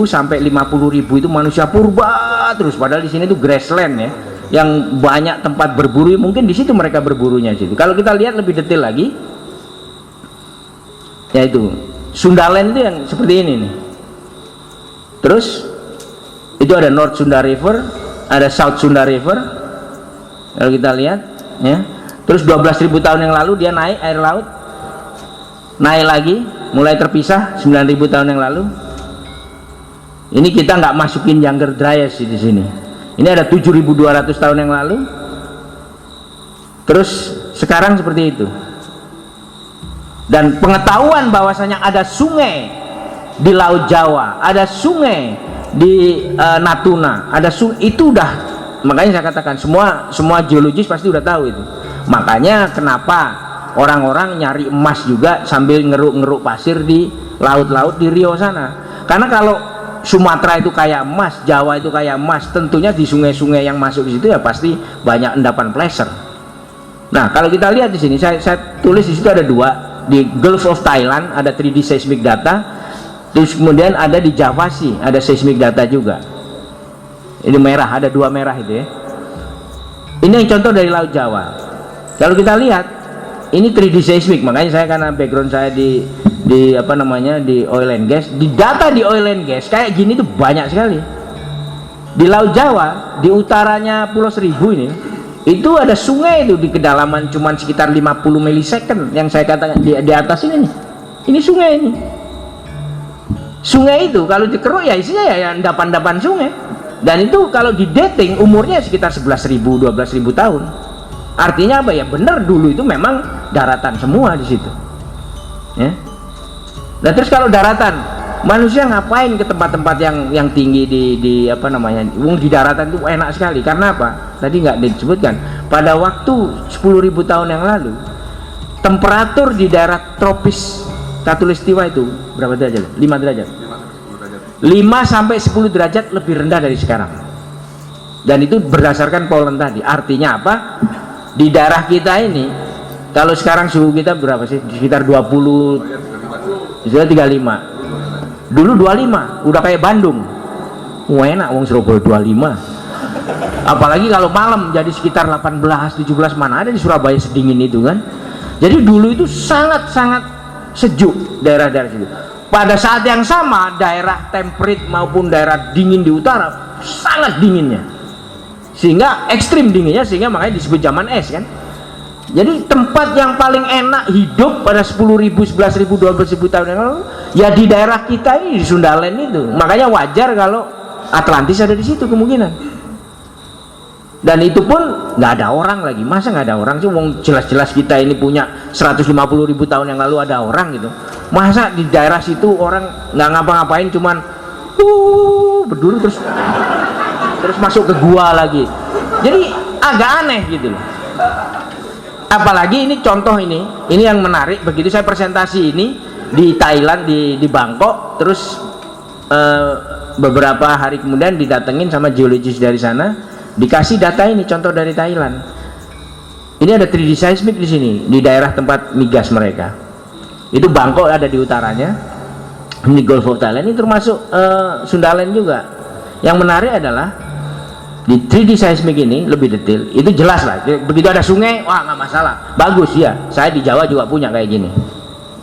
sampai 50.000 itu manusia purba terus, padahal di sini itu grassland ya, yang banyak tempat berburu, mungkin di situ mereka berburunya situ. Kalau kita lihat lebih detail lagi, yaitu Sundalen itu yang seperti ini nih. Terus itu ada North Sunda River, ada South Sunda River. Kalau kita lihat ya, terus 12.000 tahun yang lalu dia naik air laut, naik lagi, mulai terpisah 9.000 tahun yang lalu. Ini kita nggak masukin Younger Dryas di sini. Ini ada 7.200 tahun yang lalu. Terus sekarang seperti itu. Dan pengetahuan bahwasanya ada sungai di Laut Jawa, ada sungai di Natuna, ada sungai, itu udah, makanya saya katakan semua geologis pasti udah tahu itu. Makanya kenapa orang-orang nyari emas juga sambil ngeruk-ngeruk pasir di laut-laut di Rio sana. Karena kalau Sumatera itu kayak emas, Jawa itu kayak emas, tentunya di sungai-sungai yang masuk di situ ya pasti banyak endapan pleasure. Nah, kalau kita lihat di sini, saya tulis di situ ada dua, di Gulf of Thailand ada 3D seismic data, terus kemudian ada di Java Sea ada seismic data juga. Ini merah, ada dua merah itu ya. Ini yang contoh dari Laut Jawa. Kalau kita lihat, ini 3D seismic, makanya saya karena background saya di apa namanya di oil and gas, di data di oil and gas kayak gini tuh banyak sekali. Di Laut Jawa, di utaranya Pulau Seribu ini, itu ada sungai itu di kedalaman cuman sekitar 50 milisecond yang saya katakan di atas ini nih. Ini sungai ini. Sungai itu kalau dikeruk ya isinya ya endapan-endapan sungai. Dan itu kalau di dating umurnya sekitar 11.000 12.000 tahun. Artinya apa ya? Benar dulu itu memang daratan semua di situ. Ya. Nah, terus kalau daratan, manusia ngapain ke tempat-tempat yang tinggi di apa namanya? Di daratan itu enak sekali. Karena apa? Tadi nggak disebutkan. Pada waktu 10.000 tahun yang lalu, temperatur di daerah tropis Khatulistiwa itu berapa derajat? 5 derajat. 5 sampai 10 derajat lebih rendah dari sekarang. Dan itu berdasarkan pollen tadi. Artinya apa? Di daerah kita ini, kalau sekarang suhu kita berapa sih? Sekitar 20, sudah 35. Dulu 25, udah kayak Bandung. Wah, enak wong Surabaya 25. Apalagi kalau malam jadi sekitar 18, 17, mana ada di Surabaya sedingin itu kan. Jadi dulu itu sangat-sangat sejuk daerah-daerah situ. Pada saat yang sama daerah temperate maupun daerah dingin di utara sangat dinginnya, sehingga ekstrim dinginnya, sehingga makanya disebut zaman es kan. Jadi tempat yang paling enak hidup pada 10.000, 11.000, 12.000 tahun yang lalu ya di daerah kita ini, di Sundaland itu. Makanya wajar kalau Atlantis ada di situ kemungkinan. Dan itu pun nggak ada orang lagi. Masa nggak ada orang sih? Jelas-jelas kita ini punya 150.000 tahun yang lalu ada orang gitu. Masa di daerah situ orang nggak ngapa-ngapain, cuman berdiri terus masuk ke gua lagi. Jadi agak aneh gitu loh. Apalagi ini contoh ini yang menarik. Begitu saya presentasi ini di Thailand, di Bangkok, terus beberapa hari kemudian didatengin sama geologis dari sana, dikasih data ini contoh dari Thailand. Ini ada 3D seismic di sini di daerah tempat migas mereka. Itu Bangkok ada di utaranya, ini Gulf of Thailand, ini termasuk Sundaland juga. Yang menarik adalah di 3D seismic ini lebih detail, itu jelas lah. Begitu ada sungai, wah nggak masalah, bagus ya. Saya di Jawa juga punya kayak gini.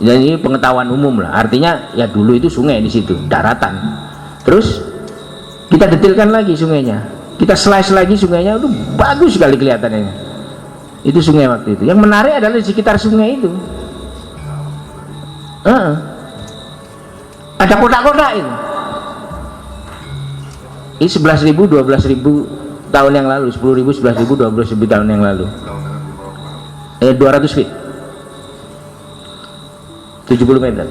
Dan ini pengetahuan umum lah. Artinya ya dulu itu sungai di situ, daratan. Terus kita detailkan lagi sungainya, kita slice lagi sungainya, itu bagus sekali kelihatannya. Itu sungai waktu itu. Yang menarik adalah di sekitar sungai itu. Ada kotak-kotak itu. Ini 11.000, 12.000 tahun yang lalu, 10.000, 11.000, 12.000 tahun yang lalu. 200 feet, 70 meter,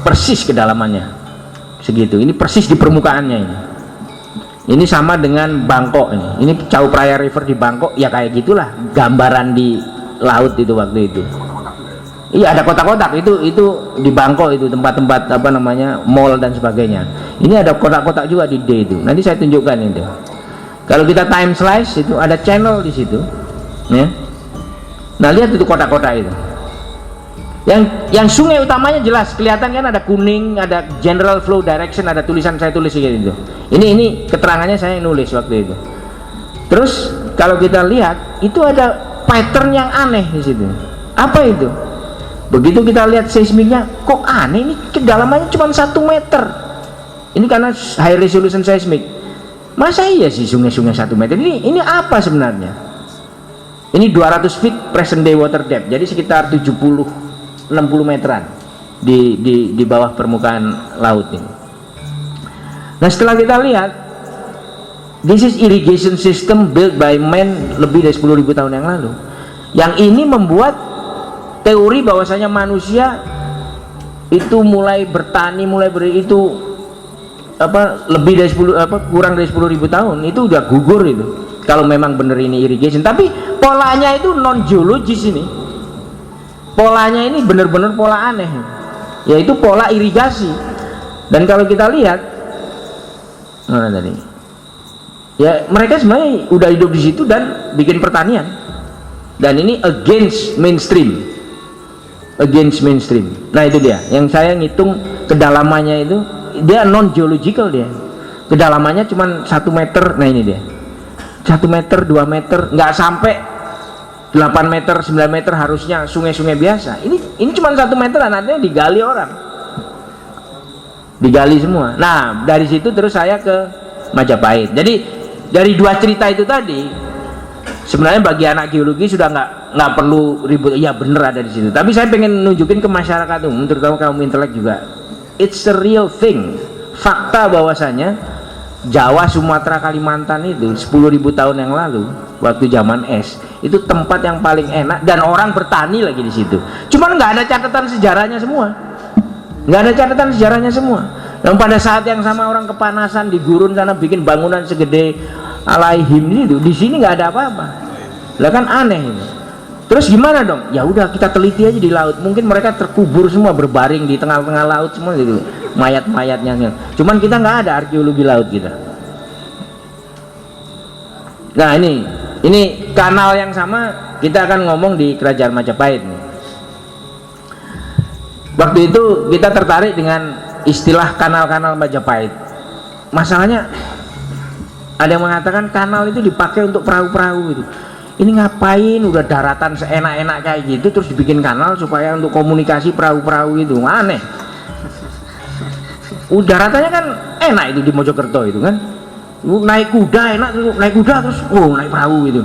persis kedalamannya segitu. Ini persis di permukaannya ini. Ini sama dengan Bangkok ini. Ini Chao Phraya River di Bangkok, ya kayak gitulah gambaran di laut itu waktu itu. Iya, ada kotak-kotak itu di Bangkok itu, tempat-tempat apa namanya mall dan sebagainya. Ini ada kotak-kotak juga di D itu. Nanti saya tunjukkan itu. Kalau kita time slice itu ada channel di situ, ya. Nah, lihat itu kotak-kotak itu. Yang sungai utamanya jelas kelihatan kan, ada kuning, ada general flow direction, ada tulisan saya tulis kayak gitu. Ini keterangannya saya nulis waktu itu. Terus kalau kita lihat itu ada pattern yang aneh di situ. Apa itu? Begitu kita lihat seismiknya, kok aneh, ini kedalamannya cuma 1 meter. Ini karena high resolution seismik. Masa iya sih sungai-sungai 1 meter? Ini apa sebenarnya? Ini 200 feet present day water depth, jadi sekitar 70-60 meteran di bawah permukaan laut ini. Nah, setelah kita lihat, this is irrigation system built by man lebih dari 10.000 tahun yang lalu. Yang ini membuat teori bahwasanya manusia itu mulai bertani, itu lebih dari 10 kurang dari 10.000 tahun itu udah gugur itu. Kalau memang benar ini irrigation, tapi polanya itu non geologis ini. Polanya ini benar-benar pola aneh, yaitu pola irigasi. Dan kalau kita lihat, mana tadi? Ya mereka sebenarnya udah hidup di situ dan bikin pertanian. dan ini against mainstream. Nah itu dia yang saya ngitung kedalamannya itu, dia non geological, dia kedalamannya cuma 1 meter. Nah ini dia 1 meter 2 meter, nggak sampai 8 meter 9 meter harusnya sungai-sungai biasa. Ini cuma 1 meter, nantinya digali orang, digali semua. Nah dari situ terus saya ke Majapahit. Jadi dari 2 cerita itu tadi sebenarnya bagi anak geologi sudah nggak perlu ribut, ya bener ada di situ. Tapi saya pengen nunjukin ke masyarakat umum, terutama kaum intelek juga, it's a real thing, fakta bahwasanya Jawa, Sumatera, Kalimantan itu 10.000 tahun yang lalu waktu zaman es itu tempat yang paling enak dan orang bertani lagi di situ. Cuman nggak ada catatan sejarahnya semua, nggak ada catatan sejarahnya semua. Dan pada saat yang sama orang kepanasan di gurun sana bikin bangunan segede Alaihim itu, di sini nggak ada apa-apa. Lah kan aneh ini. Terus gimana dong? Ya udah kita teliti aja di laut. Mungkin mereka terkubur semua, berbaring di tengah-tengah laut semua gitu, mayat-mayatnya. Cuman kita nggak ada arkeologi laut kita. Nah ini kanal yang sama kita akan ngomong di Kerajaan Majapahit nih. Waktu itu kita tertarik dengan istilah kanal-kanal Majapahit. Masalahnya ada yang mengatakan kanal itu dipakai untuk perahu-perahu itu. Ini ngapain, udah daratan seenak-enak kayak gitu terus dibikin kanal supaya untuk komunikasi perahu-perahu itu. Aneh. Daratannya kan enak itu di Mojokerto itu kan. Naik kuda enak, naik kuda terus naik perahu itu.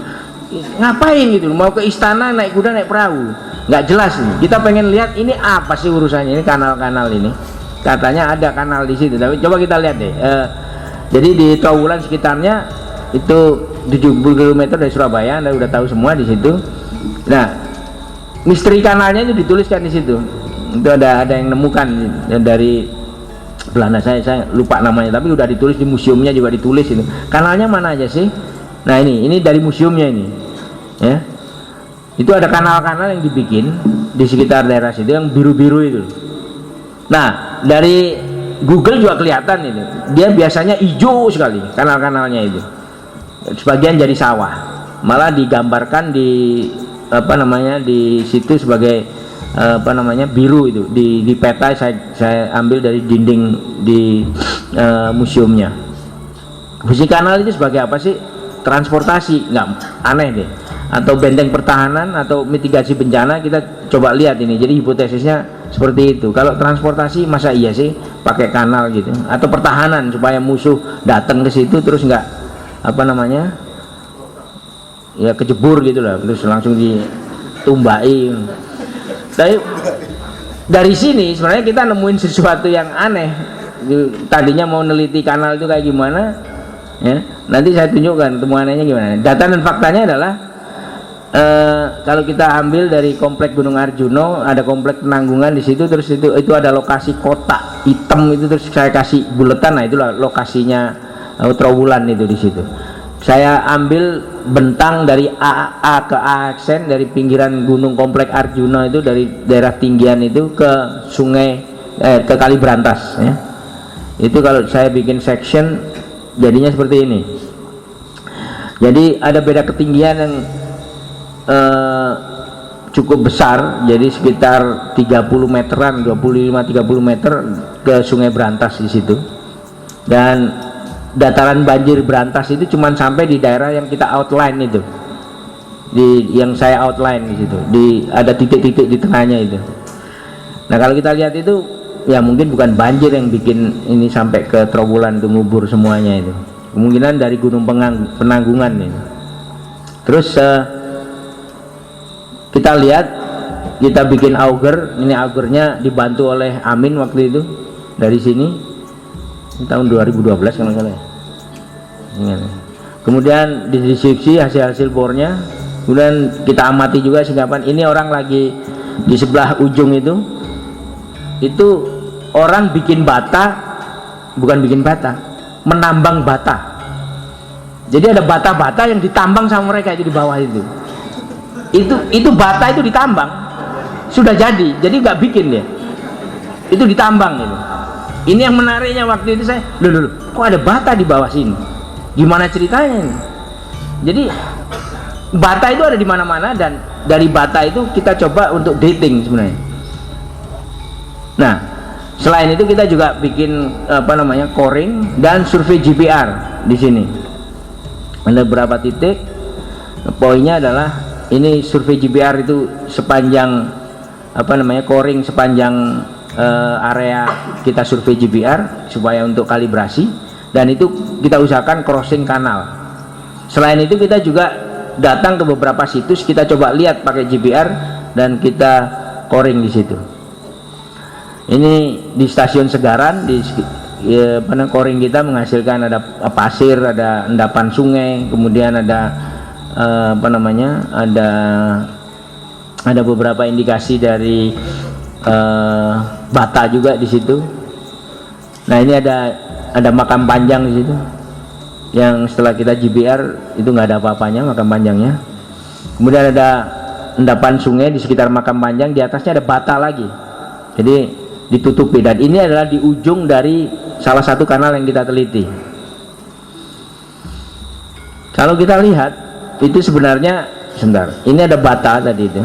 Ngapain gitu, mau ke istana naik kuda naik perahu. Nggak jelas ini. Kita pengen lihat ini apa sih urusannya ini kanal-kanal ini. Katanya ada kanal di situ, tapi coba kita lihat deh. Jadi di Trowulan sekitarnya itu 70 km dari Surabaya, Anda udah tahu semua di situ. Nah, misteri kanalnya itu dituliskan di situ. Itu ada yang nemukan dari Belanda, saya lupa namanya, tapi udah ditulis di museumnya juga ditulis itu. Kanalnya mana aja sih? Nah ini dari museumnya ini, ya. Itu ada kanal-kanal yang dibikin di sekitar daerah situ yang biru-biru itu. Nah dari Google juga kelihatan itu, dia biasanya hijau sekali kanal-kanalnya itu. Sebagian jadi sawah, malah digambarkan di di situ sebagai biru itu di peta saya ambil dari dinding di museumnya. Fungsi kanal itu sebagai apa sih? Transportasi, nggak aneh deh, atau benteng pertahanan atau mitigasi bencana. Kita coba lihat ini, jadi hipotesisnya seperti itu. Kalau transportasi masa iya sih pakai kanal gitu, atau pertahanan supaya musuh datang ke situ terus nggak ya kejebur gitu lah, terus langsung ditumbai. Tapi dari sini sebenarnya kita nemuin sesuatu yang aneh. Tadinya mau neliti kanal itu kayak gimana, ya nanti saya tunjukkan temuannya gimana. Data dan faktanya adalah kalau kita ambil dari komplek Gunung Arjuno, ada komplek Penanggungan di situ, terus itu ada lokasi kotak hitam itu, terus saya kasih buletan. Nah itulah lokasinya Trowulan itu di situ. Saya ambil bentang dari A ke aksen, dari pinggiran gunung komplek Arjuna itu, dari daerah tinggian itu ke sungai ke Kali Brantas, ya. Itu kalau saya bikin section jadinya seperti ini. Jadi ada beda ketinggian yang cukup besar, jadi sekitar 30 meteran, 25-30 meter ke Sungai Brantas di situ. Dan dataran banjir Brantas itu cuma sampai di daerah yang kita outline itu, yang saya outline di situ, ada titik-titik di tengahnya itu. Nah kalau kita lihat itu ya mungkin bukan banjir yang bikin ini sampai ke Trowulan itu ngubur semuanya itu, kemungkinan dari Gunung Penanggungan ini. Terus kita lihat, kita bikin auger. Ini augernya dibantu oleh Amin waktu itu dari sini. Tahun 2012 kalau salah. Kemudian dideskripsi hasil bornya. Kemudian kita amati juga singkapan. Ini orang lagi di sebelah ujung itu orang bikin bata, bukan bikin bata, menambang bata. Jadi ada bata-bata yang ditambang sama mereka itu di bawah itu. Itu bata itu ditambang, sudah jadi nggak bikin dia. Itu ditambang itu. Ini yang menariknya waktu itu saya, kok ada bata di bawah sini? Gimana ceritanya ini? Jadi bata itu ada di mana-mana, dan dari bata itu kita coba untuk dating sebenarnya. Nah, selain itu kita juga bikin coring dan survei GPR di sini. Ada beberapa titik. Poinnya adalah ini survei GPR itu sepanjang coring sepanjang area kita survei GPR supaya untuk kalibrasi, dan itu kita usahakan crossing kanal. Selain itu kita juga datang ke beberapa situs, kita coba lihat pakai GPR dan kita coring di situ. Ini di stasiun Segaran, di coring kita menghasilkan ada pasir, ada endapan sungai, kemudian ada ada beberapa indikasi dari bata juga di situ. Nah, ini ada makam panjang di situ, yang setelah kita GPR itu nggak ada apa-apanya makam panjangnya. Kemudian ada endapan sungai di sekitar makam panjang, di atasnya ada bata lagi, jadi ditutupi, dan ini adalah di ujung dari salah satu kanal yang kita teliti. Kalau kita lihat itu sebenarnya, sebentar, ini ada bata tadi itu.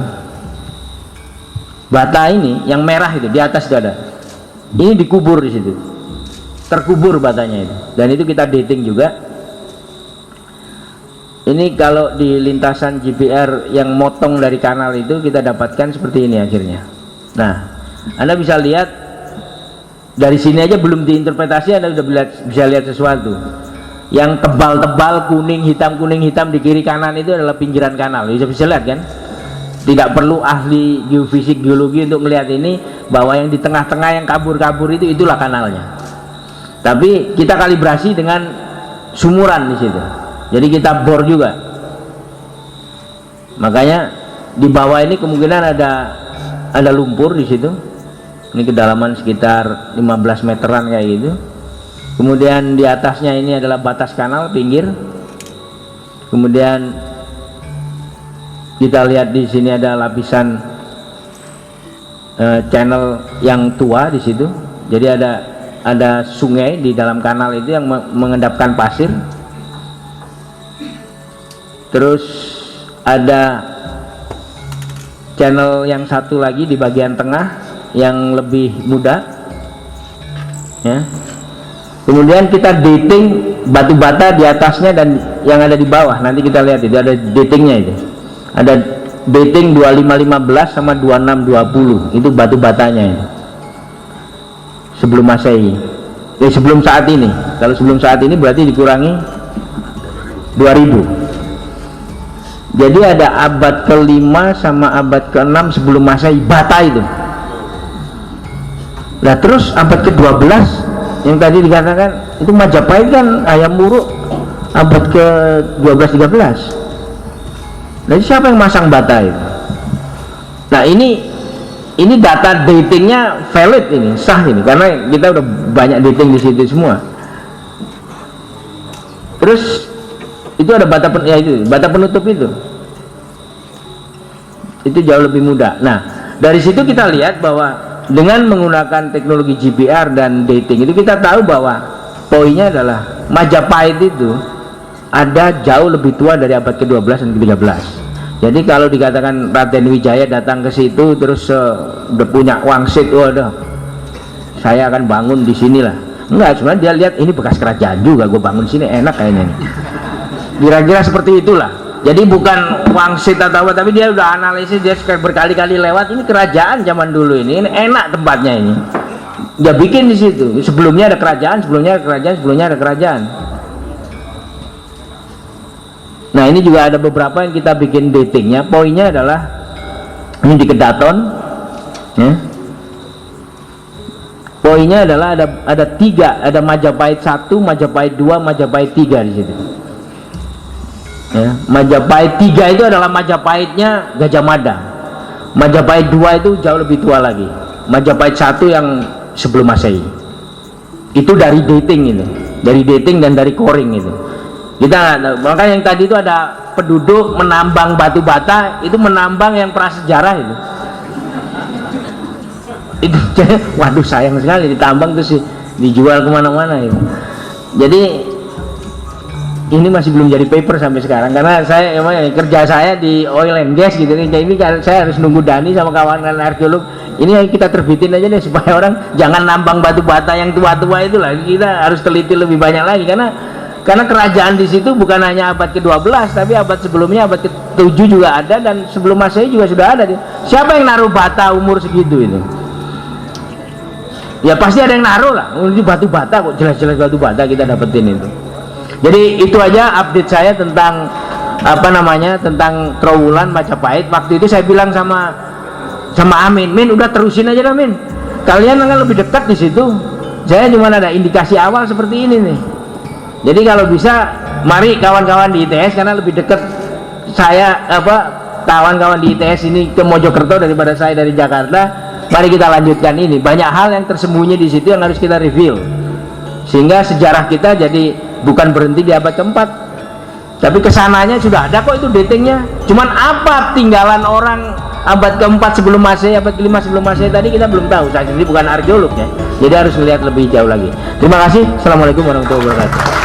Bata ini yang merah itu di atas itu ada. Ini dikubur di situ. Terkubur batanya itu. Dan itu kita dating juga. Ini kalau di lintasan GPR yang motong dari kanal itu kita dapatkan seperti ini akhirnya. Nah, Anda bisa lihat dari sini aja belum diinterpretasi, Anda sudah bisa lihat sesuatu. Yang tebal-tebal kuning hitam di kiri kanan itu adalah pinggiran kanal. Bisa lihat kan? Tidak perlu ahli geofisik geologi untuk melihat ini, bahwa yang di tengah-tengah yang kabur-kabur itu itulah kanalnya. Tapi kita kalibrasi dengan sumuran di situ. Jadi kita bor juga. Makanya di bawah ini kemungkinan ada lumpur di situ. Ini kedalaman sekitar 15 meteran kayak gitu. Kemudian di atasnya ini adalah batas kanal pinggir. Kemudian kita lihat di sini ada lapisan channel yang tua di situ. Jadi ada sungai di dalam kanal itu yang mengendapkan pasir. Terus ada channel yang satu lagi di bagian tengah yang lebih muda, ya. Kemudian kita dating batu bata di atasnya dan yang ada di bawah. Nanti kita lihat itu ada datingnya itu. Ada dating 2515 sama 2620. Itu batu batanya itu. Sebelum Masehi. Sebelum saat ini. Kalau sebelum saat ini berarti dikurangi 2000. Jadi ada abad ke-5 sama abad ke-6 sebelum Masehi, bata itu. Nah, terus abad ke-12 yang tadi dikatakan itu Majapahit kan, ayam muruk abad ke-12 13. Jadi siapa yang masang bata itu? Nah, ini data datingnya valid, ini sah ini, karena kita udah banyak dating di situ semua. Terus itu ada bata penutup itu jauh lebih mudah. Nah, dari situ kita lihat bahwa dengan menggunakan teknologi GPR dan dating itu kita tahu bahwa poinnya adalah Majapahit itu ada jauh lebih tua dari abad ke-12 dan ke-13. Jadi kalau dikatakan Raden Wijaya datang ke situ terus udah punya wangsit, waduh, saya akan bangun di sinilah. Enggak, sebenarnya dia lihat ini bekas kerajaan juga, gue bangun sini enak kayaknya nih. Kira-kira seperti itulah. Jadi bukan wangsit atau apa, tapi dia udah analisis, dia berkali-kali lewat, ini kerajaan zaman dulu ini enak tempatnya ini. Dia bikin di situ. Sebelumnya ada kerajaan, sebelumnya ada kerajaan. Nah, ini juga ada beberapa yang kita bikin datingnya. Poinnya adalah ini di Kedaton, ya. Poinnya adalah ada 3, ada Majapahit 1, Majapahit 2, Majapahit 3 di situ. Ya, Majapahit 3 itu adalah Majapahitnya Gajah Mada. Majapahit 2 itu jauh lebih tua lagi. Majapahit 1 yang sebelum Masehi. Itu dari dating itu, dari dating dan dari coring itu. Makanya yang tadi itu ada penduduk menambang batu bata, itu menambang yang prasejarah itu. Itu waduh, sayang sekali ditambang terus dijual kemana-mana itu. Jadi ini masih belum jadi paper sampai sekarang karena saya emang kerja saya di oil and gas gitu nih. Ini kan saya harus nunggu Dani sama kawan-kawan arkeolog. Ini yang kita terbitin aja deh supaya orang jangan nambang batu bata yang tua-tua itu lah. Kita harus teliti lebih banyak lagi karena kerajaan di situ bukan hanya abad ke-12 tapi abad sebelumnya abad ke-7 juga ada dan sebelum Masehi juga sudah ada. Siapa yang naruh bata umur segitu itu? Ya pasti ada yang naruh lah. Ini batu bata kok, jelas-jelas batu bata kita dapetin itu. Jadi itu aja update saya tentang tentang Trowulan Majapahit. Waktu itu saya bilang sama Amin, Min udah terusin aja dah Min. Kalian kan lebih dekat di situ. Saya cuma ada indikasi awal seperti ini nih. Jadi kalau bisa, mari kawan-kawan di ITS karena lebih dekat saya kawan-kawan di ITS ini ke Mojokerto daripada saya dari Jakarta. Mari kita lanjutkan ini. Banyak hal yang tersembunyi di situ yang harus kita reveal. Sehingga sejarah kita jadi bukan berhenti di abad keempat, tapi kesananya sudah ada kok itu datingnya. Cuman apa tinggalan orang abad keempat sebelum Masehi, abad kelima sebelum Masehi tadi kita belum tahu. Saya sendiri bukan arkeolog ya, jadi harus melihat lebih jauh lagi. Terima kasih. Assalamualaikum warahmatullahi wabarakatuh.